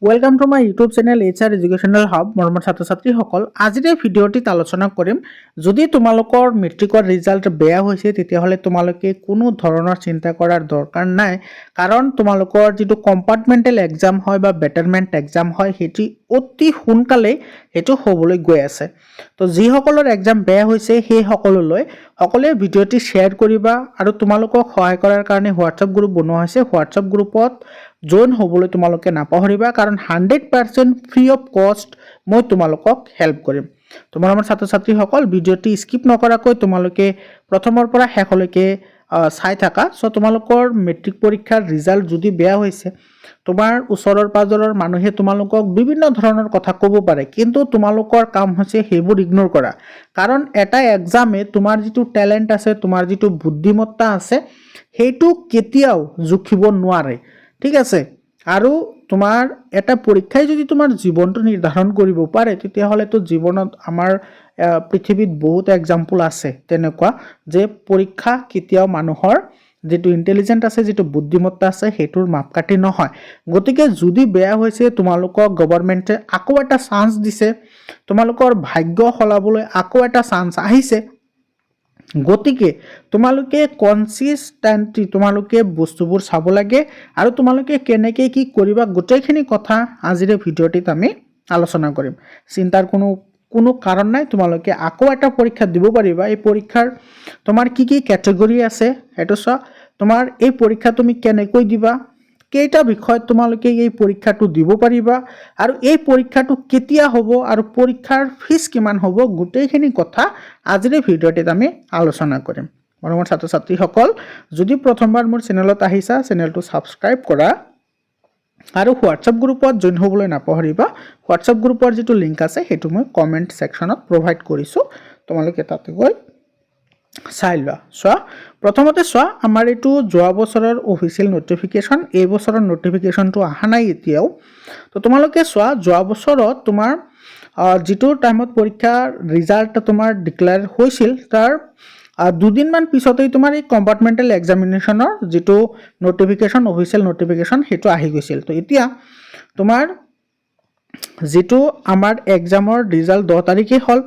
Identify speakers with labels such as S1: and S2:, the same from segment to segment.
S1: Welcome to my YouTube channel HR educational hub. মৰমৰ ছাত্ৰ ছাত্ৰীসকল, আজিৰ এই ভিডিঅ'টিত আলোচনা কৰিম যদি তোমালোকৰ মেট্ৰিকৰ ৰিজাল্ট বেয়া হৈছে তেতিয়াহ'লে তোমালোকে কোনো ধৰণৰ চিন্তা কৰাৰ দৰকাৰ নাই, কাৰণ তোমালোকৰ যিটো কম্পাৰ্টমেণ্টেল এক্সাম হয় বা বেটাৰমেণ্ট এক্সাম হয় সেইটো অতি সোনকালেই সেইটো হ'বলৈ গৈ আছে। তো যিসকলৰ এক্সাম বেয়া হৈছে সেই সকলোলৈ সকলোৱে ভিডিঅ'টি শ্বেয়াৰ কৰিবা আৰু তোমালোকক সহায় কৰাৰ কাৰণে হোৱাটছআপ গ্ৰুপ বনোৱা হৈছে। হোৱাটছআপ গ্ৰুপত জইন হ'বলৈ তোমালোকে নাপাহৰিবা, কাৰণ 100% ফ্ৰী অফ কষ্ট মই তোমালোকক হেল্প কৰিম। তোমাৰ আমাৰ ছাত্ৰ ছাত্ৰীসকল, ভিডিঅ'টি স্কিপ নকৰাকৈ তোমালোকে প্ৰথমৰ পৰা শেষলৈকে চাই থাকা। চ' তোমালোকৰ মেট্ৰিক পৰীক্ষাৰ ৰিজাল্ট যদি বেয়া হৈছে, তোমাৰ ওচৰৰ পাজৰৰ মানুহে তোমালোকক বিভিন্ন ধৰণৰ কথা ক'ব পাৰে, কিন্তু তোমালোকৰ কাম হৈছে সেইবোৰ ইগনোৰ কৰা, কাৰণ এটা এক্সামে তোমাৰ যিটো টেলেণ্ট আছে, তোমাৰ যিটো বুদ্ধিমত্তা আছে সেইটো কেতিয়াও জুখিব নোৱাৰে, ঠিক আছে। আৰু তোমাৰ এটা পৰীক্ষাই যদি তোমাৰ জীৱনটো নিৰ্ধাৰণ কৰিব পাৰে তেতিয়াহ'লেতো জীৱনত আমাৰ পৃথিৱীত বহুত এক্সাম্পল আছে তেনেকুৱা, যে পৰীক্ষা কেতিয়াও মানুহৰ যিটো ইণ্টেলিজেন্ট আছে, যিটো বুদ্ধিমত্তা আছে সেইটোৰ মাপকাঠি নহয়। গতিকে যদি বেয়া হৈছে, তোমালোকক গভৰ্ণমেণ্টে আকৌ এটা চান্স দিছে, তোমালোকৰ ভাগ্য সলাবলৈ আকৌ এটা চান্স আহিছে। গতিকে তোমালোকে কনচিষ্টেণ্টলি তোমালোকে বস্তুবোৰ চাব লাগে আৰু তোমালোকে কেনেকৈ কি কৰিবা গোটেইখিনি কথা আজিৰ ভিডিঅ'টিত আমি আলোচনা কৰিম। চিন্তাৰ কোনো কাৰণ নাই, তোমালোকে আকৌ এটা পৰীক্ষা দিব পাৰিবা। এই পৰীক্ষাৰ তোমাৰ কি কি কেটেগৰী আছে সেইটো চোৱা, তোমাৰ এই পৰীক্ষা তুমি কেনেকৈ দিবা, কেইটা বিষয়ত তোমালোকে এই পৰীক্ষাটো দিব পাৰিবা, আৰু এই পৰীক্ষাটো কেতিয়া হ'ব আৰু পৰীক্ষাৰ ফিজ কিমান হ'ব, গোটেইখিনি কথা আজিৰ ভিডিঅ'টিত আমি আলোচনা কৰিম। মৰমৰ ছাত্ৰ ছাত্ৰীসকল, যদি প্ৰথমবাৰ মোৰ চেনেলত আহিছা, চেনেলটো ছাবস্ক্ৰাইব কৰা আৰু হোৱাটছআপ গ্ৰুপত জইন হ'বলৈ নাপাহৰিবা। হোৱাটছআপ গ্ৰুপৰ যিটো লিংক আছে সেইটো মই কমেণ্ট ছেকশ্যনত প্ৰভাইড কৰিছোঁ, তোমালোকে তাতে গৈ চাই লোৱা। চোৱা, প্ৰথমতে চোৱা, আমাৰ এইটো যোৱা বছৰৰ অফিচিয়েল নটিফিকেশ্যন, এই বছৰৰ নটিফিকেশ্যনটো অহা নাই এতিয়াও। তো তোমালোকে চোৱা, যোৱা বছৰত তোমাৰ যিটো টাইমত পৰীক্ষাৰ ৰিজাল্ট তোমাৰ ডিক্লেয়াৰ হৈছিল তাৰ দুদিনমান পিছতেই তোমাৰ এই কম্পাৰ্টমেণ্টেল এক্সামিনেশ্যনৰ যিটো নটিফিকেশ্যন, অফিচিয়েল নটিফিকেশ্যন সেইটো আহি গৈছিল। তো এতিয়া তোমাৰ যিটো আমাৰ এক্সামৰ ৰিজাল্ট 10 তাৰিখে হ'ল,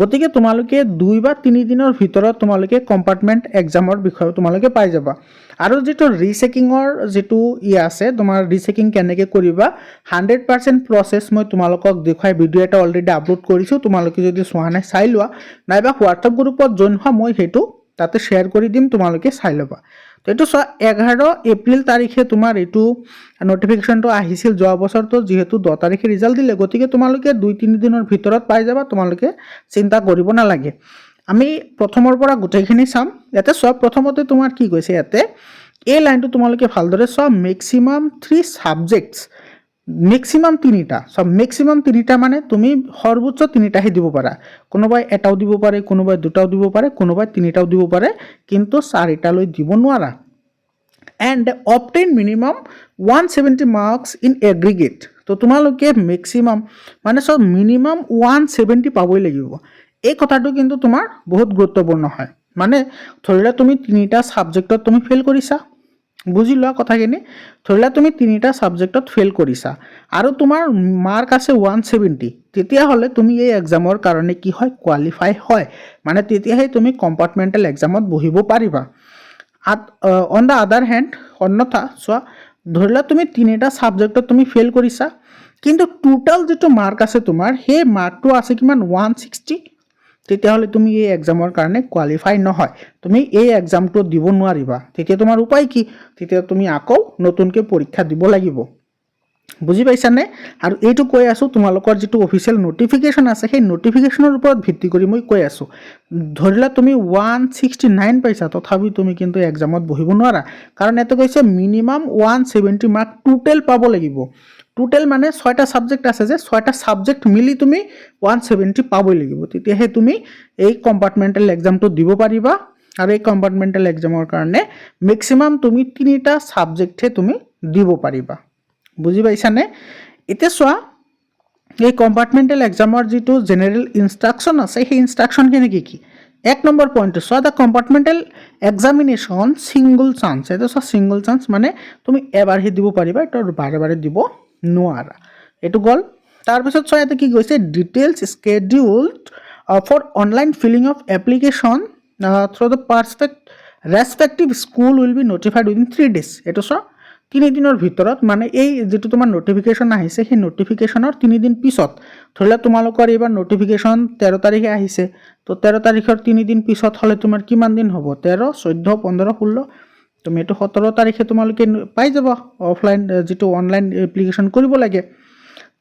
S1: গতিকে তোমালোকে 2 বা 3 দিনৰ ভিতৰত তোমালোকে কম্পাৰ্টমেণ্ট এক্সামৰ বিষয়ে তোমালোকে পাই যাবা। আৰু যিটো ৰিচেকিঙৰ যিটো আছে, তোমাৰ ৰিচেকিং কেনেকৈ কৰিবা 100% প্ৰচেছ মই তোমালোকক দেখুৱাই ভিডিঅ' এটা অলৰেডি আপলোড কৰিছোঁ, তোমালোকে যদি চোৱা নাই চাই লোৱা, নাইবা হোৱাটছআপ গ্ৰুপত জইন হোৱা, মই সেইটো তাতে শ্বেয়াৰ কৰি দিম, তোমালোকে চাই ল'বা। তো এইটো চোৱা, 11 এপ্ৰিল তাৰিখে তোমাৰ এইটো নটিফিকেশ্যনটো আহিছিল যোৱা বছৰটো, যিহেতু 10 তাৰিখে ৰিজাল্ট দিলে, গতিকে তোমালোকে 2-3 দিনৰ ভিতৰত পাই যাবা, তোমালোকে চিন্তা কৰিব নালাগে। আমি প্ৰথমৰ পৰা গোটেইখিনি চাম। ইয়াতে চোৱা, প্ৰথমতে তোমাৰ কি কৈছে, ইয়াতে এই লাইনটো তোমালোকে ভালদৰে চোৱা, মেক্সিমাম 3 ছাবজেক্টছ, মেক্সিমাম 3টা। চব মেক্সিমাম 3টা মানে তুমি সৰ্বোচ্চ 3টাহে দিব পাৰা, কোনোবাই এটাও দিব পাৰে, কোনোবাই 2টাও দিব পাৰে, কোনোবাই 3টাও দিব পাৰে, কিন্তু 4টালৈ দিব নোৱাৰা। And obtain minimum 170 marks in aggregate. তো তোমালোকে মেক্সিমাম মানে চব মিনিমাম 170 পাবই লাগিব। এই কথাটো কিন্তু তোমাৰ বহুত গুৰুত্বপূৰ্ণ হয়। মানে ধৰি লোৱা তুমি 3টা ছাবজেক্টত তুমি ফেইল কৰিছা, বুজি লোৱা কথাখিনি। ধৰি লোৱা তুমি 3টা ছাবজেক্টত ফেইল কৰিছা আৰু তোমাৰ মাৰ্ক আছে 170, তেতিয়াহ'লে তুমি এই এক্সামৰ কাৰণে কি হয়, কোৱালিফাই হয়, মানে তেতিয়াহে তুমি কম্পাৰ্টমেণ্টেল এক্সামত বহিব পাৰিবা। অন দ্য আদাৰ হেণ্ড, অন্যথা চোৱা, ধৰি লোৱা তুমি 3টা ছাবজেক্টত তুমি ফেইল কৰিছা, কিন্তু টোটেল যিটো মাৰ্ক আছে তোমাৰ, সেই মাৰ্কটো আছে কিমান, 160, তেতিয়াহ'লে তুমি এই এক্সামৰ কাৰণে কোৱালিফাই নহয়, তুমি এই এক্সামটো দিব নোৱাৰিবা। তেতিয়া তোমাৰ উপায় কি, তেতিয়া তুমি আকৌ নতুনকৈ পৰীক্ষা দিব লাগিব, বুজি পাইছানে? আৰু এইটো কৈ আছোঁ, তোমালোকৰ যিটো অফিচিয়েল নটিফিকেশ্যন আছে সেই নটিফিকেশ্যনৰ ওপৰত ভিত্তি কৰি মই কৈ আছোঁ। ধৰি লোৱা তুমি 169 পাইছা, তথাপি তুমি কিন্তু এক্সামত বহিব নোৱাৰা, কাৰণ ইয়াতে কৈছে মিনিমাম 170 মাৰ্ক টোটেল পাব লাগিব। টোটেল মানে 6টা ছাবজেক্ট আছে, যে 6টা ছাবজেক্ট মিলি তুমি 170 পাবই লাগিব, তেতিয়াহে তুমি এই কম্পাৰ্টমেণ্টেল এক্সামটো দিব পাৰিবা। আৰু এই কম্পাৰ্টমেণ্টেল এক্সামৰ কাৰণে মেক্সিমাম তুমি 3টা ছাবজেক্টহে তুমি দিব পাৰিবা, বুজি পাইছানে? এতিয়া চোৱা, এই কম্পাৰ্টমেণ্টেল এক্সামৰ যিটো জেনেৰেল ইনষ্ট্ৰাকশ্যন আছে, সেই ইনষ্ট্ৰাকশ্যনখিনি কি 1 নম্বৰ পইণ্টটো চোৱা, the compartmental examination single chance. এইটো চোৱা, ছিংগল চান্স মানে তুমি এবাৰহে দিব পাৰিবা, এইটো বাৰে বাৰে দিব নোৱাৰা। এইটো গ'ল। তাৰপিছত চোৱা ইয়াতে কি কৈছে, details scheduled for online filling of application through the respective school will be notified within 3 days। এইটো চোৱা 3 দিনৰ ভিতৰত, মানে এই যিটো তোমাৰ নটিফিকেশ্যন আহিছে সেই নটিফিকেশ্যনৰ 3 দিন পিছত, ধৰি লোৱা তোমালোকৰ এইবাৰ নটিফিকেশ্যন 13 তাৰিখে আহিছে, তো 13 তাৰিখৰ 3 দিন পিছত হ'লে তোমাৰ কিমান দিন হ'ব, 13, 14, 15, 16, তুমি এইটো 17 তাৰিখে তোমালোকে পাই যাবা অফলাইন যিটো অনলাইন এপ্লিকেশ্যন কৰিব লাগে।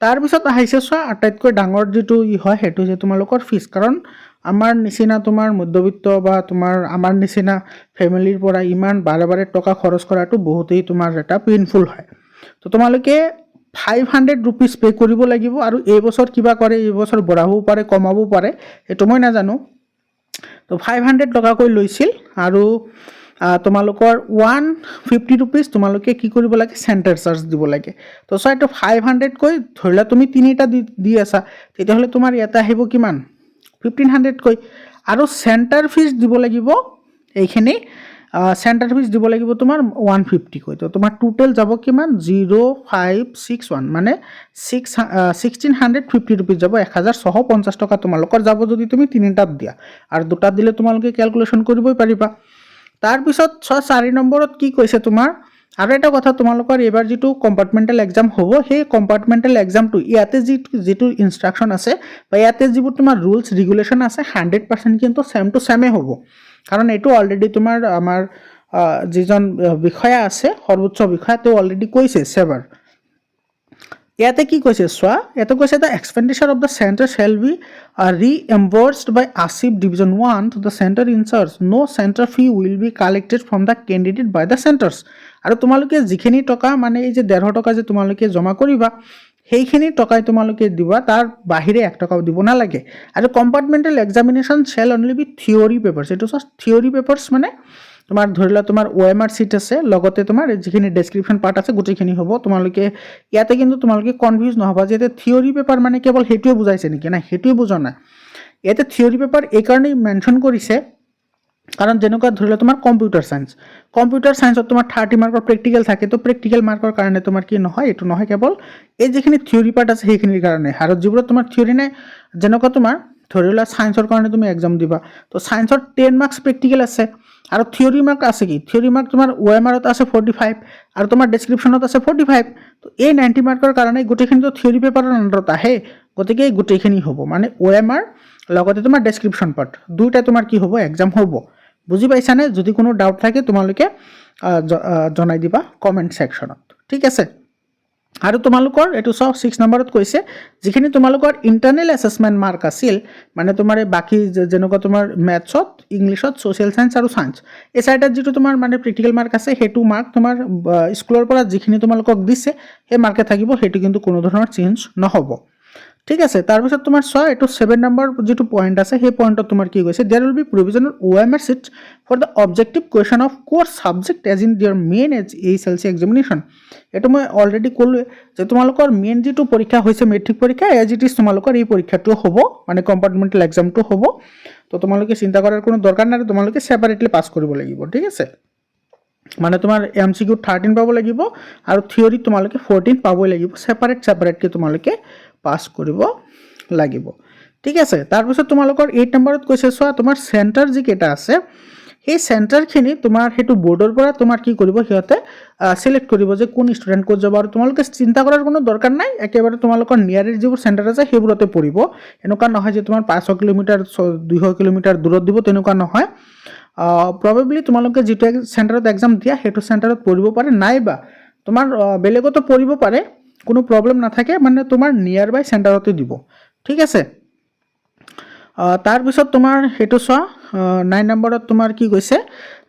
S1: তাৰপিছত আহিছে চোৱা আটাইতকৈ ডাঙৰ যিটো হয় সেইটো হৈছে তোমালোকৰ ফিজ, কাৰণ আমাৰ নিচিনা তোমাৰ মধ্যবিত্ত বা আমাৰ নিচিনা ফেমিলিৰ পৰা ইমান বাৰে বাৰে টকা খৰচ কৰাটো বহুতেই তোমাৰ এটা পেইনফুল হয়। তো তোমালোকে 500 rupees পে' কৰিব লাগিব, আৰু এইবছৰ কিবা কৰে, এইবছৰ বঢ়াবও পাৰে কমাবও পাৰে, সেইটো মই নাজানো। তো 500 টকাকৈ লৈছিল, আৰু তোমালোকৰ 150 rupees তোমালোকে কি কৰিব লাগে, চেণ্টাৰ চাৰ্জ দিব লাগে। তো চোৱা এইটো 500কৈ ধৰি লোৱা তুমি 3টা দি আছা, তেতিয়াহ'লে তোমাৰ ইয়াতে আহিব কিমান, 1500কৈ, আৰু চেণ্টাৰ ফিজ দিব লাগিব এইখিনি, চেণ্টাৰ ফিজ দিব লাগিব তোমাৰ 150কৈ। তো তোমাৰ টোটেল যাব কিমান, 0561, মানে 1650 rupees যাব, 1650 টকা তোমালোকৰ যাব যদি তুমি 3টাত দিয়া, আৰু 2টাত দিলে তোমালোকে কেলকুলেশ্যন কৰিবই পাৰিবা। তাৰপিছত 4 নম্বৰত কি কৈছে তোমাৰ, আৰু এটা কথা, তোমালোকৰ এইবাৰ যিটো কম্পাৰ্টমেণ্টেল এক্সাম হ'ব, সেই কম্পাৰ্টমেণ্টেল এক্সামটো ইয়াতে যিটো ইনষ্ট্ৰাকশ্যন আছে বা ইয়াতে যিবোৰ তোমাৰ ৰুলছ ৰেগুলেশ্যন আছে 100% কিন্তু ছেম টু ছেমেই হ'ব, কাৰণ এইটো অলৰেডি তোমাৰ আমাৰ যিজন বিষয়া আছে, সৰ্বোচ্চ বিষয়া, তেওঁ অলৰেডি কৈছে সেবাৰ। ইয়াতে কি কৈছে চোৱা, ইয়াতে কৈছে the expenditure of the center shall be reimbursed by ASIP Division 1 to the center insurers. No center fee will be collected from the candidate by the centers. আৰু তোমালোকে যিখিনি টকা, মানে এই যে 150 টকা যে তোমালোকে জমা কৰিবা, সেইখিনি টকাই তোমালোকে দিবা, তাৰ বাহিৰে 1 টকাও দিব নালাগে। আৰু compartmental examination shell only be theory papers. এইটো চোৱা থিয়ৰী পেপাৰ্ছ, মানে তোমাৰ ধৰি লোৱা তোমাৰ OMR চিট আছে, লগতে তোমাৰ যিখিনি ডেছক্ৰিপশ্যন পাৰ্ট আছে গোটেইখিনি হ'ব। তোমালোকে ইয়াতে কিন্তু তোমালোকে কনফিউজ নহ'বা যে ইয়াতে থিয়ৰী পেপাৰ মানে কেৱল সেইটোৱে বুজাইছে নেকি, নাই, সেইটোৱে বুজা নাই। ইয়াতে থিয়ৰী পেপাৰ এইকাৰণেই মেনশ্যন কৰিছে, কাৰণ যেনেকুৱা ধৰি লোৱা তোমাৰ কম্পিউটাৰ ছায়েন্সত তোমাৰ 30 মাৰ্কৰ প্ৰেক্টিকেল থাকে, তো প্ৰেক্টিকেল মাৰ্কৰ কাৰণে তোমাৰ কি নহয়, এইটো নহয়, কেৱল এই যিখিনি থিয়ৰী পাৰ্ট আছে সেইখিনিৰ কাৰণে। আৰু যিবোৰত তোমাৰ থিয়ৰী নাই, যেনেকুৱা তোমাৰ ধৰি লোৱা ছায়েন্সৰ কাৰণে তুমি এক্সাম দিবা, তো ছায়েন্সৰ 10 মাৰ্কছ প্ৰেক্টিকেল আছে, আৰু থিয়ৰী মাৰ্ক আছে কি, থিয়ৰী মাৰ্ক তোমাৰ OMRত আছে 45, আৰু তোমাৰ ডেছক্ৰিপশ্যনত আছে 45। তো এই 90 মাৰ্কৰ কাৰণে গোটেইখিনিতো থিয়ৰী পেপাৰৰ আণ্ডাৰত আহে, গতিকে এই গোটেইখিনি হ'ব, মানে OMR লগতে তোমাৰ ডেছক্ৰিপশ্যন পাৰ্ট দুয়োটা তোমাৰ কি হ'ব, এক্সাম হ'ব। বুজি পাইছানে? যদি কোনো ডাউট থাকে তোমালোকে জনাই দিবা কমেণ্ট ছেকশ্যনত, ঠিক আছে। আৰু তোমালোকৰ এইটো চব 6 নম্বৰত কৈছে, যিখিনি তোমালোকৰ ইণ্টাৰনেল এছেছমেণ্ট মাৰ্ক আছিল, মানে তোমাৰ এই বাকী যেনেকুৱা তোমাৰ মেথছত, ইংলিছত, ছ'চিয়েল ছায়েন্স আৰু ছায়েন্স, এই চাৰিটাত যিটো তোমাৰ মানে প্ৰেক্টিকেল মাৰ্ক আছে, সেইটো মাৰ্ক তোমাৰ স্কুলৰ পৰা যিখিনি তোমালোকক দিছে সেই মাৰ্কে থাকিব, সেইটো কিন্তু কোনো ধৰণৰ চেঞ্জ নহ'ব, ঠিক আছে। তাৰপিছত তোমাৰ চোৱা এইটো 7 নম্বৰ যিটো পইণ্ট আছে, সেই পইণ্টত তোমাৰ কি কৈছে, there will be provisional OMR sheets for the objective question of course subject as in their main HSLC examination. এইটো মই অলৰেডি ক'লোৱে যে তোমালোকৰ মেইন যিটো পৰীক্ষা হৈছে মেট্ৰিক পৰীক্ষা, এজ ইট ইজ তোমালোকৰ এই পৰীক্ষাটো হ'ব, মানে কম্পাৰ্টমেণ্টেল এক্সামটো হ'ব। তো তোমালোকে চিন্তা কৰাৰ কোনো দৰকাৰ নাই, তোমালোকে ছেপাৰেটলি পাছ কৰিব লাগিব, ঠিক আছে। মানে তোমাৰ MCQ 13 পাব লাগিব, আৰু থিয়ৰীত তোমালোকে 14 পাবই লাগিব, ছেপাৰেটকৈ তোমালোকে পাছ কৰিব লাগিব, ঠিক আছে। তাৰপিছত তোমালোকৰ 8 নম্বৰত কৈছে চোৱা, তোমাৰ চেণ্টাৰ যিকেইটা আছে, সেই চেণ্টাৰখিনি তোমাৰ সেইটো বৰ্ডৰ পৰা তোমাৰ কি কৰিব, সিহঁতে চিলেক্ট কৰিব যে কোন ষ্টুডেণ্ট ক'ত যাব, আৰু তোমালোকে চিন্তা কৰাৰ কোনো দৰকাৰ নাই, একেবাৰে তোমালোকৰ নিয়াৰেষ্ট যিবোৰ চেণ্টাৰ আছে সেইবোৰতে পৰিব। এনেকুৱা নহয় যে তোমাৰ 500 কিলোমিটাৰ 200 কিলোমিটাৰ দূৰত দিব, তেনেকুৱা নহয়। প্ৰবেবলি তোমালোকে যিটো চেণ্টাৰত এক্সাম দিয়া সেইটো চেণ্টাৰত পৰিব পাৰে, নাইবা তোমাৰ বেলেগতো পৰিব পাৰে, কোনো প্ৰব্লেম নাথাকে, মানে তোমাৰ নিয়াৰ বাই চেণ্টাৰতে দিব, ঠিক আছে। তাৰপিছত তোমাৰ সেইটো চোৱা 9 নম্বৰত তোমাৰ কি কৈছে,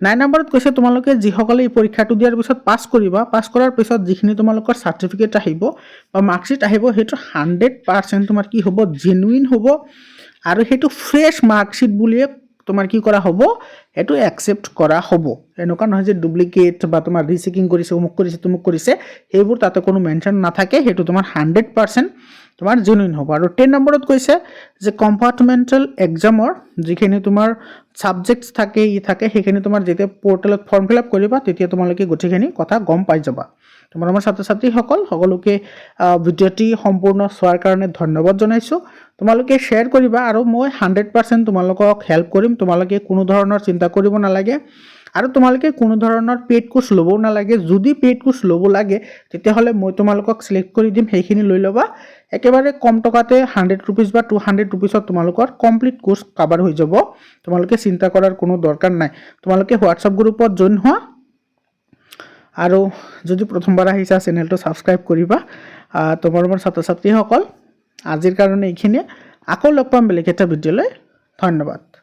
S1: 9 নম্বৰত কৈছে তোমালোকে যিসকলে এই পৰীক্ষাটো দিয়াৰ পিছত পাছ কৰিবা, পাছ কৰাৰ পিছত যিখিনি তোমালোকৰ চাৰ্টিফিকেট আহিব বা মাৰ্কশ্বিট আহিব, সেইটো 100% তোমাৰ কি হ'ব, জেনুইন হ'ব, আৰু সেইটো ফ্ৰেছ মাৰ্কশ্বিট বুলিয়ে তোমাৰ কি কৰা হ'ব, সেইটো একচেপ্ট কৰা হ'ব। এনেকুৱা নহয় যে ডুপ্লিকেট বা তোমাৰ ৰিচেকিং কৰিছে, অমুক কৰিছে, তমুক কৰিছে, সেইবোৰ তাতে কোনো মেনশ্যন নাথাকে, সেইটো তোমাৰ 100% তোমাৰ জেনুইন হ'ব। আৰু 10 নম্বৰত কৈছে যে কম্পাৰ্টমেণ্টেল এক্সামৰ যিখিনি তোমাৰ ছাবজেক্টছ থাকে, সেইখিনি তোমাৰ যেতিয়া পৰ্টেলত ফৰ্ম ফিল আপ কৰিবা, তেতিয়া তোমালোকে গোটেইখিনি কথা গম পাই যাবা, তোমাৰ আমাৰ ছাত্ৰ ছাত্ৰীসকল সকলোকে ভিডিঅ'টি সম্পূৰ্ণ চোৱাৰ কাৰণে ধন্যবাদ জনাইছোঁ। তোমালোকে শ্বেয়াৰ কৰিবা আৰু মই 100% তোমালোকক হেল্প কৰিম। তোমালোকে কোনো ধৰণৰ চিন্তা কৰিব নালাগে আৰু তোমালোকে কোনো ধৰণৰ পেইড কোৰ্চ ল'বও নালাগে। যদি পেইড কোৰ্চ ল'ব লাগে তেতিয়াহ'লে মই তোমালোকক চিলেক্ট কৰি দিম, সেইখিনি লৈ ল'বা। একেবাৰে কম টকাতে 100 ৰুপিজ বা 200 ৰুপিজত তোমালোকৰ কমপ্লিট কোৰ্চ কাভাৰ হৈ যাব। তোমালোকে চিন্তা কৰাৰ কোনো দৰকাৰ নাই। তোমালোকে হোৱাটছআপ গ্ৰুপত জইন হোৱা আৰু যদি প্ৰথমবাৰ আহিছা চেনেলটো ছাবস্ক্ৰাইব কৰিবা। তোমাৰ ছাত্ৰ ছাত্ৰীসকল আজিৰ কাৰণে এইখিনিয়ে। আকৌ লগ পাম বেলেগ এটা ভিডিঅ'লৈ। ধন্যবাদ।